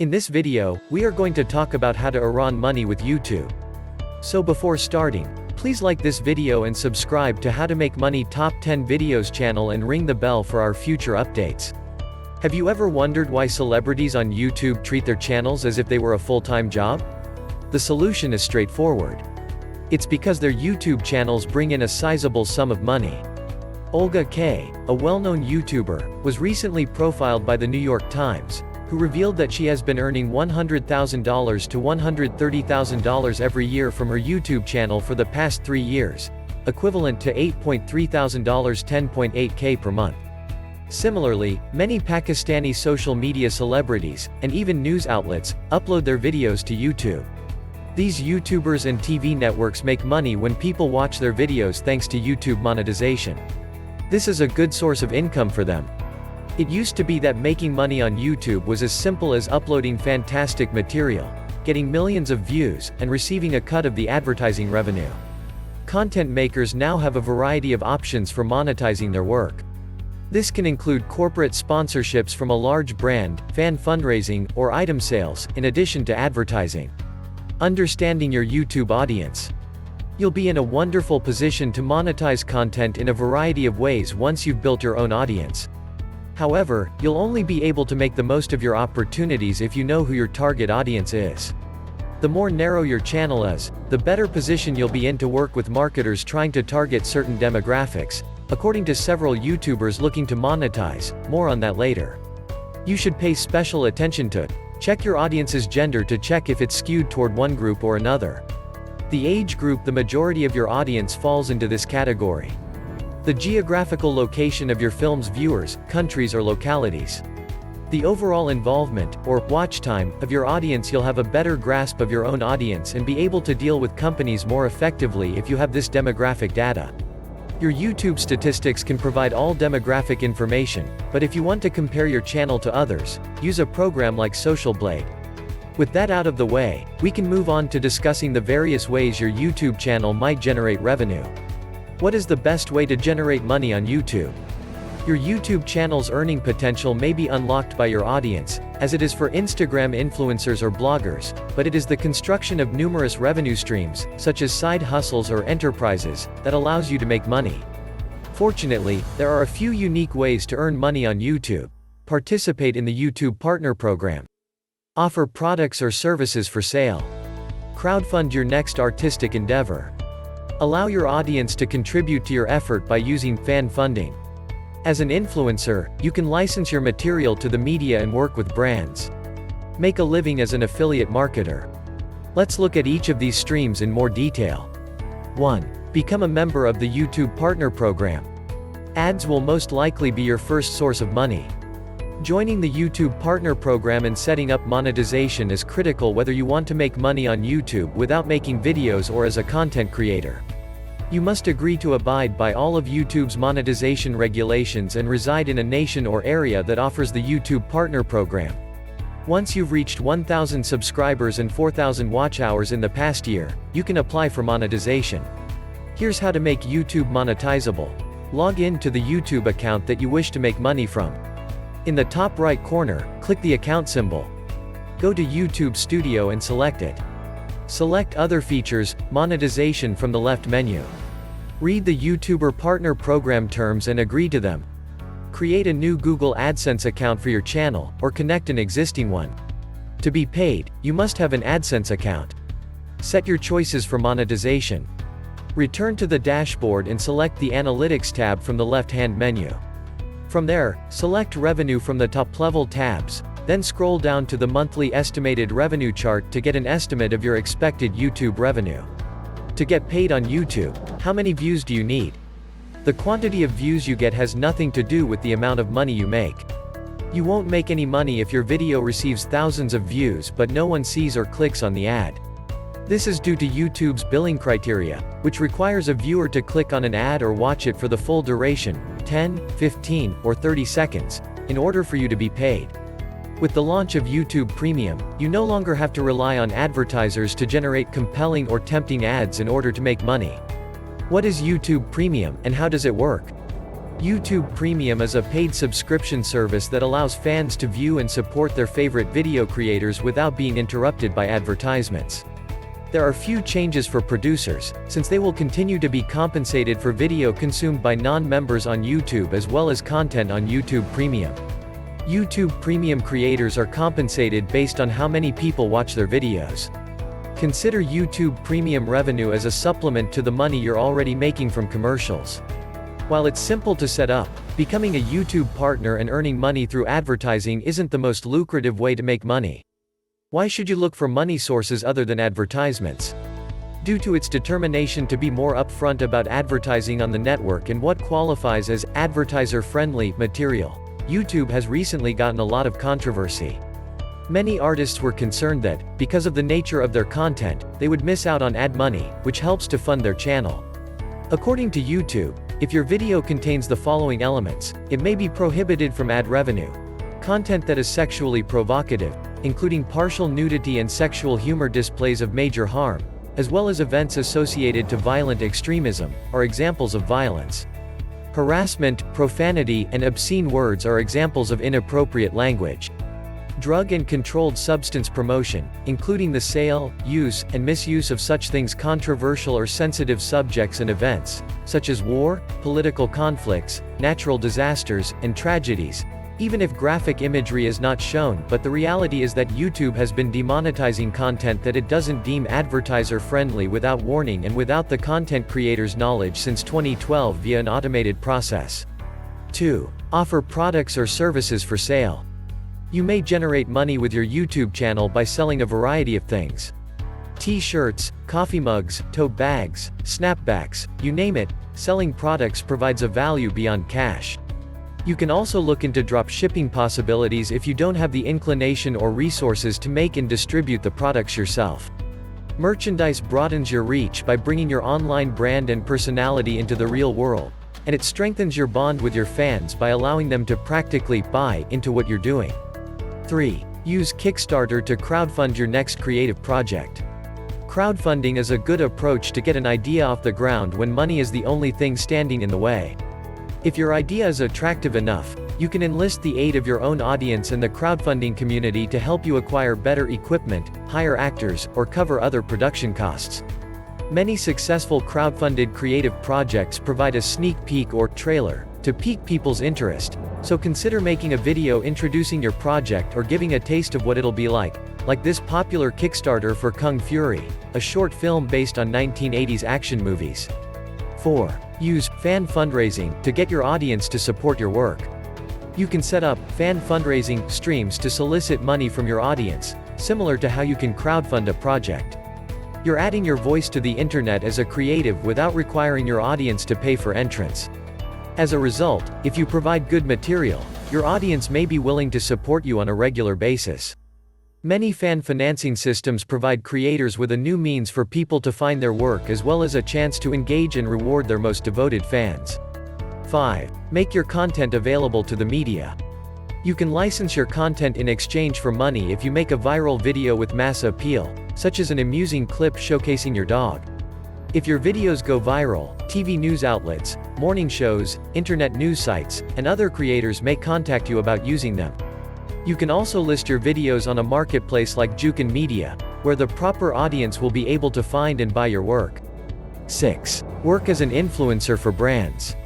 In this video, we are going to talk about how to earn money with YouTube. So before starting, please like this video and subscribe to How to Make Money Top 10 Videos channel and ring the bell for our future updates. Have you ever wondered why celebrities on YouTube treat their channels as if they were a full-time job? The solution is straightforward. It's because their YouTube channels bring in a sizable sum of money. 𝐦𝐤𝐤𝐞, a well-known YouTuber, was recently profiled by the New York Times, who revealed that she has been earning $100,000 to $130,000 every year from her YouTube channel for the past 3 years, equivalent to $8,300 $10.8K per month. Similarly, many Pakistani social media celebrities, and even news outlets, upload their videos to YouTube. These YouTubers and TV networks make money when people watch their videos thanks to YouTube monetization. This is a good source of income for them. It used to be that making money on YouTube was as simple as uploading fantastic material, getting millions of views, and receiving a cut of the advertising revenue. Content makers now have a variety of options for monetizing their work. This can include corporate sponsorships from a large brand, fan fundraising, or item sales, in addition to advertising. Understanding your YouTube audience. You'll be in a wonderful position to monetize content in a variety of ways once you've built your own audience. However, you'll only be able to make the most of your opportunities if you know who your target audience is. The more narrow your channel is, the better position you'll be in to work with marketers trying to target certain demographics, according to several YouTubers looking to monetize. More on that later. You should pay special attention to check your audience's gender to check if it's skewed toward one group or another. The age group. The majority of your audience falls into this category. The geographical location of your film's viewers, countries or localities. The overall involvement, or watch time, of your audience. You'll have a better grasp of your own audience and be able to deal with companies more effectively if you have this demographic data. Your YouTube statistics can provide all demographic information, but if you want to compare your channel to others, use a program like Social Blade. With that out of the way, we can move on to discussing the various ways your YouTube channel might generate revenue. What is the best way to generate money on YouTube? Your YouTube channel's earning potential may be unlocked by your audience, as it is for Instagram influencers or bloggers, but it is the construction of numerous revenue streams, such as side hustles or enterprises, that allows you to make money. Fortunately, there are a few unique ways to earn money on YouTube. Participate in the YouTube Partner Program. Offer products or services for sale. Crowdfund your next artistic endeavor. Allow your audience to contribute to your effort by using fan funding. As an influencer, you can license your material to the media and work with brands. Make a living as an affiliate marketer. Let's look at each of these streams in more detail. 1. Become a member of the YouTube Partner Program. Ads will most likely be your first source of money. Joining the YouTube Partner Program and setting up monetization is critical whether you want to make money on YouTube without making videos or as a content creator. You must agree to abide by all of YouTube's monetization regulations and reside in a nation or area that offers the YouTube Partner Program. Once you've reached 1,000 subscribers and 4,000 watch hours in the past year, you can apply for monetization. Here's how to make YouTube monetizable. Log in to the YouTube account that you wish to make money from. In the top right corner, click the account symbol. Go to YouTube Studio and select it. Select Other Features, Monetization from the left menu. Read the YouTuber Partner Program terms and agree to them. Create a new Google AdSense account for your channel, or connect an existing one. To be paid, you must have an AdSense account. Set your choices for monetization. Return to the dashboard and select the Analytics tab from the left-hand menu. From there, select Revenue from the top-level tabs, then scroll down to the monthly estimated revenue chart to get an estimate of your expected YouTube revenue. To get paid on YouTube, how many views do you need? The quantity of views you get has nothing to do with the amount of money you make. You won't make any money if your video receives thousands of views but no one sees or clicks on the ad. This is due to YouTube's billing criteria, which requires a viewer to click on an ad or watch it for the full duration, 10, 15, or 30 seconds, in order for you to be paid. With the launch of YouTube Premium, you no longer have to rely on advertisers to generate compelling or tempting ads in order to make money. What is YouTube Premium, and how does it work? YouTube Premium is a paid subscription service that allows fans to view and support their favorite video creators without being interrupted by advertisements. There are few changes for producers, since they will continue to be compensated for video consumed by non-members on YouTube as well as content on YouTube Premium. YouTube Premium creators are compensated based on how many people watch their videos. Consider YouTube Premium revenue as a supplement to the money you're already making from commercials. While it's simple to set up, becoming a YouTube partner and earning money through advertising isn't the most lucrative way to make money. Why should you look for money sources other than advertisements? Due to its determination to be more upfront about advertising on the network and what qualifies as advertiser-friendly material, YouTube has recently gotten a lot of controversy. Many artists were concerned that, because of the nature of their content, they would miss out on ad money, which helps to fund their channel. According to YouTube, if your video contains the following elements, it may be prohibited from ad revenue. Content that is sexually provocative, including partial nudity and sexual humor displays of major harm, as well as events associated to violent extremism, are examples of violence. Harassment, profanity, and obscene words are examples of inappropriate language. Drug and controlled substance promotion, including the sale, use, and misuse of such things, controversial or sensitive subjects and events, such as war, political conflicts, natural disasters, and tragedies, even if graphic imagery is not shown. But the reality is that YouTube has been demonetizing content that it doesn't deem advertiser-friendly without warning and without the content creator's knowledge since 2012 via an automated process. 2. Offer products or services for sale. You may generate money with your YouTube channel by selling a variety of things. T-shirts, coffee mugs, tote bags, snapbacks, you name it, selling products provides a value beyond cash. You can also look into drop shipping possibilities if you don't have the inclination or resources to make and distribute the products yourself. Merchandise broadens your reach by bringing your online brand and personality into the real world, and it strengthens your bond with your fans by allowing them to practically buy into what you're doing. 3. Use Kickstarter to crowdfund your next creative project. Crowdfunding is a good approach to get an idea off the ground when money is the only thing standing in the way. If your idea is attractive enough, you can enlist the aid of your own audience and the crowdfunding community to help you acquire better equipment, hire actors, or cover other production costs. Many successful crowdfunded creative projects provide a sneak peek or trailer to pique people's interest, so consider making a video introducing your project or giving a taste of what it'll be like this popular Kickstarter for Kung Fury, a short film based on 1980s action movies. 4. Use fan fundraising to get your audience to support your work. You can set up fan fundraising streams to solicit money from your audience, similar to how you can crowdfund a project. You're adding your voice to the internet as a creative without requiring your audience to pay for entrance. As a result, if you provide good material, your audience may be willing to support you on a regular basis. Many fan financing systems provide creators with a new means for people to find their work as well as a chance to engage and reward their most devoted fans. 5. Make your content available to the media. You can license your content in exchange for money if you make a viral video with mass appeal, such as an amusing clip showcasing your dog. If your videos go viral, TV news outlets, morning shows, internet news sites, and other creators may contact you about using them. You can also list your videos on a marketplace like 𝐥𝐢𝐤𝐞, where the proper audience will be able to find and buy your work. 6. Work as an influencer for brands.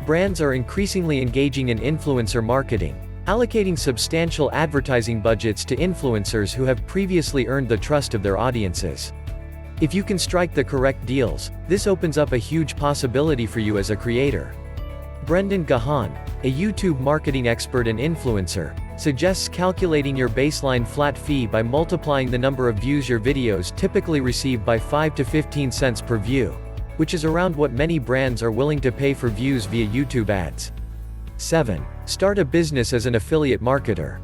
Brands are increasingly engaging in influencer marketing, allocating substantial advertising budgets to influencers who have previously earned the trust of their audiences. If you can strike the correct deals, this opens up a huge possibility for you as a creator. Brendan Gahan, a YouTube marketing expert and influencer, suggests calculating your baseline flat fee by multiplying the number of views your videos typically receive by 5 to 15 cents per view, which is around what many brands are willing to pay for views via YouTube ads. 7. Start a business as an affiliate marketer.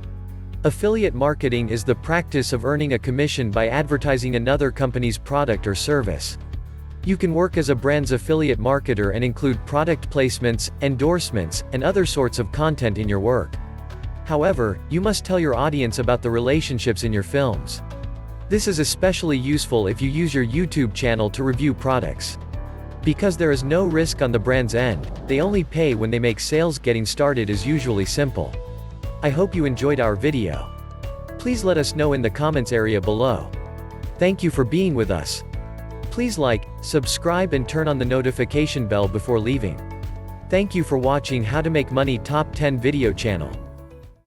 Affiliate marketing is the practice of earning a commission by advertising another company's product or service. You can work as a brand's affiliate marketer and include product placements, endorsements, and other sorts of content in your work. However, you must tell your audience about the relationships in your films. This is especially useful if you use your YouTube channel to review products. Because there is no risk on the brand's end, they only pay when they make sales. Getting started is usually simple. I hope you enjoyed our video. Please let us know in the comments area below. Thank you for being with us. Please like, subscribe and turn on the notification bell before leaving. Thank you for watching How to Make Money Top 10 video channel.